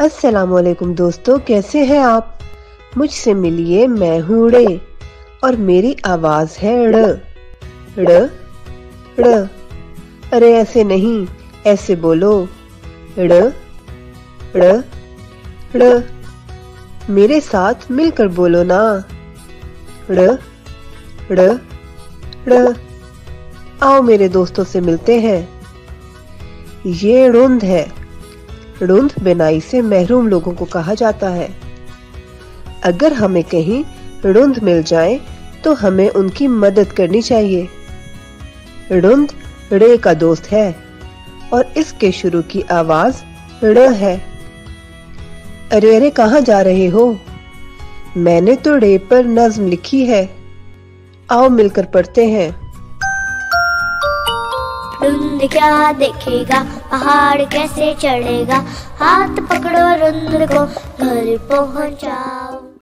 अस्सलामुअलैकुम दोस्तों, कैसे हैं आप। मुझसे मिलिए, मैं हूँ ड़े और मेरी आवाज है ड़ ड़ ड़। अरे ऐसे नहीं, ऐसे बोलो, ड़ ड़ ड़। मेरे साथ मिलकर बोलो ना, ड़ ड़ ड़। आओ मेरे दोस्तों से मिलते हैं। ये ड़ुंध है। ड़ुंध बिनाई से महरूम लोगों को कहा जाता है। अगर हमें कहीं ड़ुंध मिल जाए तो हमें उनकी मदद करनी चाहिए। ड़ुंध ड़े का दोस्त है और इसके शुरू की आवाज ड़ है। अरे अरे, कहाँ जा रहे हो? मैंने तो ड़े पर नज्म लिखी है, आओ मिलकर पढ़ते हैं। ड़ुंध क्या देखेगा, पहाड़ कैसे चढ़ेगा, हाथ पकड़ो ड़ुंध को घर पहुंचा।